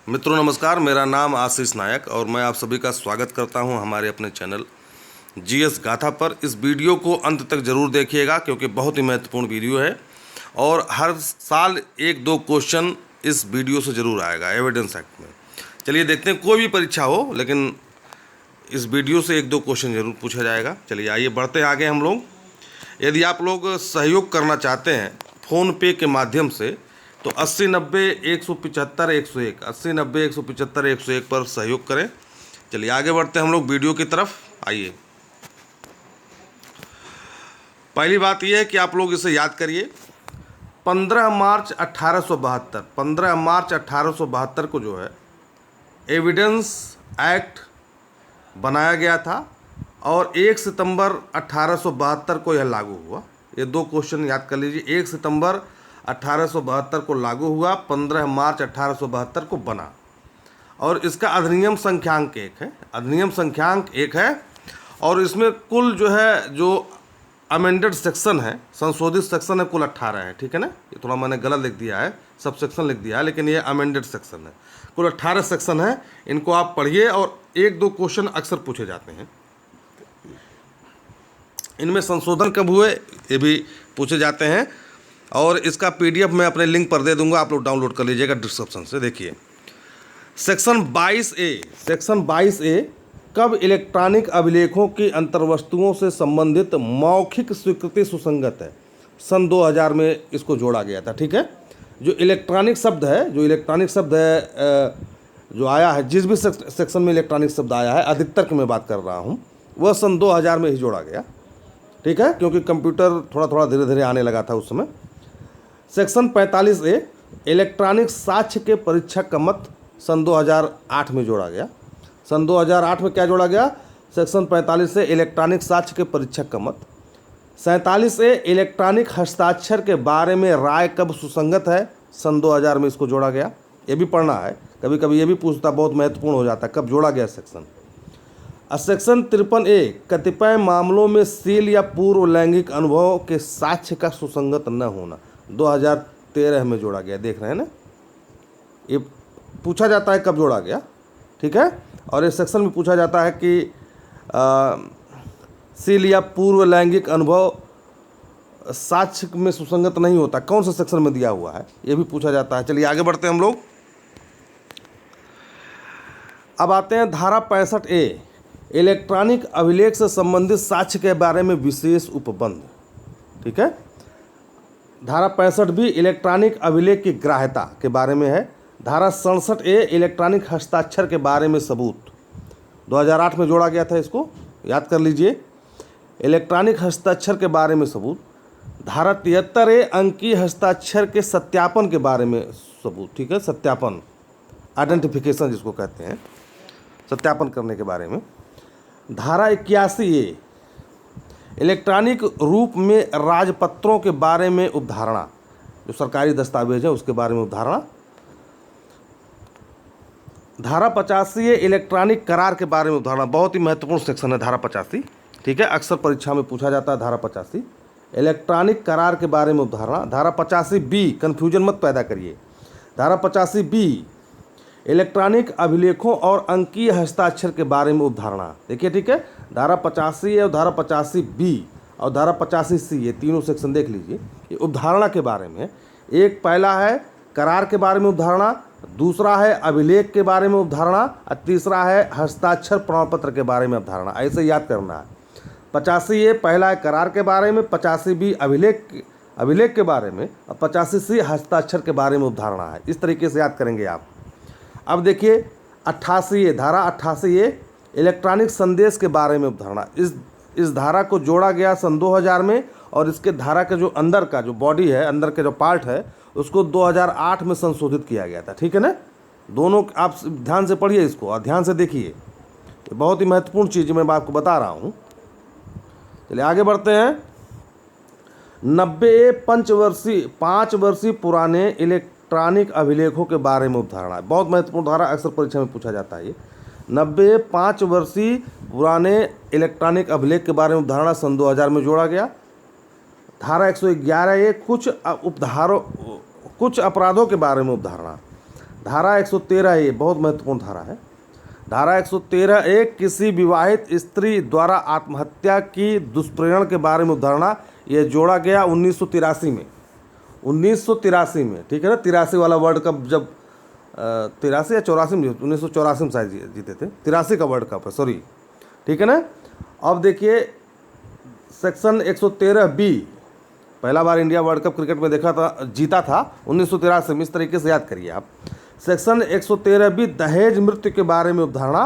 मित्रों नमस्कार, मेरा नाम आशीष नायक और मैं आप सभी का स्वागत करता हूं हमारे अपने चैनल जीएस गाथा पर। इस वीडियो को अंत तक ज़रूर देखिएगा क्योंकि बहुत ही महत्वपूर्ण वीडियो है और हर साल एक दो क्वेश्चन इस वीडियो से ज़रूर आएगा एविडेंस एक्ट में। चलिए देखते हैं, कोई भी परीक्षा हो लेकिन इस वीडियो से एक दो क्वेश्चन ज़रूर पूछा जाएगा। चलिए आइए बढ़ते हैं आगे हम लोग। यदि आप लोग सहयोग करना चाहते हैं फ़ोनपे के माध्यम से तो 8090-175-101 8090-175-101 पर सहयोग करें। चलिए आगे बढ़ते हैं हम लोग वीडियो की तरफ। आइए, पहली बात यह है कि आप लोग इसे याद करिए। 15 मार्च 1872 को जो है एविडेंस एक्ट बनाया गया था और 1 सितंबर 1872 को यह लागू हुआ। ये दो क्वेश्चन याद कर लीजिए। 1 सितंबर 1872 को लागू हुआ, 15 मार्च 1872 को बना और इसका अधिनियम संख्यांक 1 है। अधिनियम संख्यांक 1 है और इसमें कुल जो है जो अमेंडेड सेक्शन है, संशोधित सेक्शन है, कुल 18 है। ठीक है ना, ये थोड़ा मैंने गलत लिख दिया है, सब सेक्शन लिख दिया है लेकिन ये अमेंडेड सेक्शन है। कुल 18 सेक्शन है, इनको आप पढ़िए और एक दो क्वेश्चन अक्सर पूछे जाते हैं। इनमें संशोधन कब हुए ये भी पूछे जाते हैं और इसका पीडीएफ मैं अपने लिंक पर दे दूंगा, आप लोग डाउनलोड कर लीजिएगा डिस्क्रिप्शन से। देखिए सेक्शन 22A कब इलेक्ट्रॉनिक अभिलेखों की अंतर्वस्तुओं से संबंधित मौखिक स्वीकृति सुसंगत है। सन 2000 में इसको जोड़ा गया था। ठीक है, जो इलेक्ट्रॉनिक शब्द है जो आया है, जिस भी सेक्शन में इलेक्ट्रॉनिक शब्द आया है, अधिकतर की मैं बात कर रहा हूँ, वह सन 2000 में ही जोड़ा गया। ठीक है, क्योंकि कंप्यूटर थोड़ा थोड़ा धीरे धीरे आने लगा था उस समय। सेक्शन 45A इलेक्ट्रॉनिक साक्ष्य के परीक्षा का मत सन 2008 में जोड़ा गया। सन 2008 में क्या जोड़ा गया? सेक्शन 45 से इलेक्ट्रॉनिक साक्ष्य के परीक्षा का मत। 47A इलेक्ट्रॉनिक हस्ताक्षर के बारे में राय कब सुसंगत है? सन 2000 में इसको जोड़ा गया। ये भी पढ़ना है, कभी कभी ये भी पूछता, बहुत महत्वपूर्ण हो जाता है, कब जोड़ा गया सेक्शन। सेक्शन 53A कतिपय मामलों में सील या पूर्व लैंगिक अनुभव के साक्ष्य का सुसंगत न होना 2013 में जोड़ा गया। देख रहे हैं ना, ये पूछा जाता है कब जोड़ा गया। ठीक है, और इस सेक्शन में पूछा जाता है कि सील या पूर्व लैंगिक अनुभव साक्ष्य में सुसंगत नहीं होता, कौन सा सेक्शन में दिया हुआ है, ये भी पूछा जाता है। चलिए आगे बढ़ते हैं हम लोग। अब आते हैं धारा 65A इलेक्ट्रॉनिक अभिलेख से संबंधित साक्ष्य के बारे में विशेष उपबंध। ठीक है, धारा 65B इलेक्ट्रॉनिक अभिलेख की ग्राह्यता के बारे में है। धारा 67A इलेक्ट्रॉनिक हस्ताक्षर के बारे में सबूत 2008 में जोड़ा गया था, इसको याद कर लीजिए। इलेक्ट्रॉनिक हस्ताक्षर के बारे में सबूत। धारा 73A अंकीय हस्ताक्षर के सत्यापन के बारे में सबूत। ठीक है, सत्यापन, आइडेंटिफिकेशन जिसको कहते हैं, सत्यापन करने के बारे में। धारा 81A इलेक्ट्रॉनिक रूप में राजपत्रों के बारे में उपधारणा, जो सरकारी दस्तावेज है उसके बारे में उपधारणा। धारा 85A इलेक्ट्रॉनिक करार के बारे में उपधारणा, बहुत ही महत्वपूर्ण सेक्शन है धारा 85। ठीक है, अक्सर परीक्षा में पूछा जाता है धारा 85 इलेक्ट्रॉनिक करार के बारे में उपधारणा। धारा 85B कन्फ्यूजन मत पैदा करिए। धारा 85B इलेक्ट्रॉनिक अभिलेखों और अंकीय हस्ताक्षर के बारे में उपधारणा। देखिए, ठीक है, धारा 85A और धारा 85B और धारा 85C ये तीनों सेक्शन देख लीजिए। ये उपधारणा के बारे में, एक पहला है करार के बारे में उपधारणा, दूसरा है अभिलेख के बारे में उपधारणा और तीसरा है हस्ताक्षर प्रमाण पत्र के बारे में उपधारणा। ऐसे याद करना है। 85A पहला है करार के बारे में, 85B अभिलेख के बारे में और 85C हस्ताक्षर के बारे में उपधारणा है। इस तरीके से याद करेंगे आप। अब देखिए 88A धारा 88A इलेक्ट्रॉनिक संदेश के बारे में उपधारणा। इस धारा को जोड़ा गया सन 2000 में और इसके धारा के जो अंदर का जो बॉडी है, अंदर के जो पार्ट है, उसको 2008 में संशोधित किया गया था। ठीक है ना, दोनों आप ध्यान से पढ़िए इसको और ध्यान से देखिए, ये बहुत ही महत्वपूर्ण चीज़ मैं आपको बता रहा हूँ। चलिए आगे बढ़ते हैं। 90A 5 वर्षीय पुराने इलेक्ट्रॉनिक अभिलेखों के बारे में उपधारणा, बहुत महत्वपूर्ण धारा, अक्सर परीक्षा में पूछा जाता है ये। 90A 5 वर्षीय पुराने इलेक्ट्रॉनिक अभिलेख के बारे में उपधारणा सन 2000 में जोड़ा गया। धारा 111A कुछ अपराधों के बारे में उपधारणा। धारा 113 ए बहुत महत्वपूर्ण धारा है। धारा 113 ए किसी विवाहित स्त्री द्वारा आत्महत्या की दुष्प्रेरण के बारे में अवधारणा, ये जोड़ा गया 1983 में। 1983 में, ठीक है ना। 83 वाला वर्ल्ड कप जब 83 या 84 में, 1984 में शायद जीते थे। 83 का वर्ल्ड कप है, सॉरी, ठीक है ना। अब देखिए सेक्शन 113 बी, पहला बार इंडिया वर्ल्ड कप क्रिकेट में जीता था 1983 में। इस तरीके से याद करिए आप। सेक्शन 113 बी दहेज मृत्यु के बारे में अवधारणा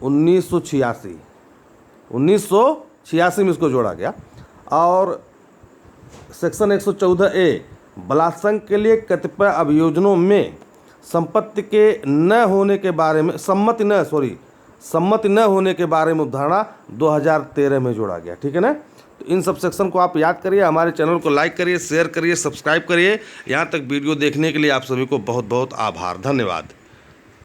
1986 में इसको जोड़ा गया। और सेक्शन 114 ए बलात्संग के लिए कतिपय अभियोजनों में सम्मति न होने के बारे में अवधारणा 2013 में जोड़ा गया, ठीक है ना। तो इन सब सेक्शन को आप याद करिए। हमारे चैनल को लाइक करिए, शेयर करिए, सब्सक्राइब करिए। यहाँ तक वीडियो देखने के लिए आप सभी को बहुत बहुत आभार, धन्यवाद।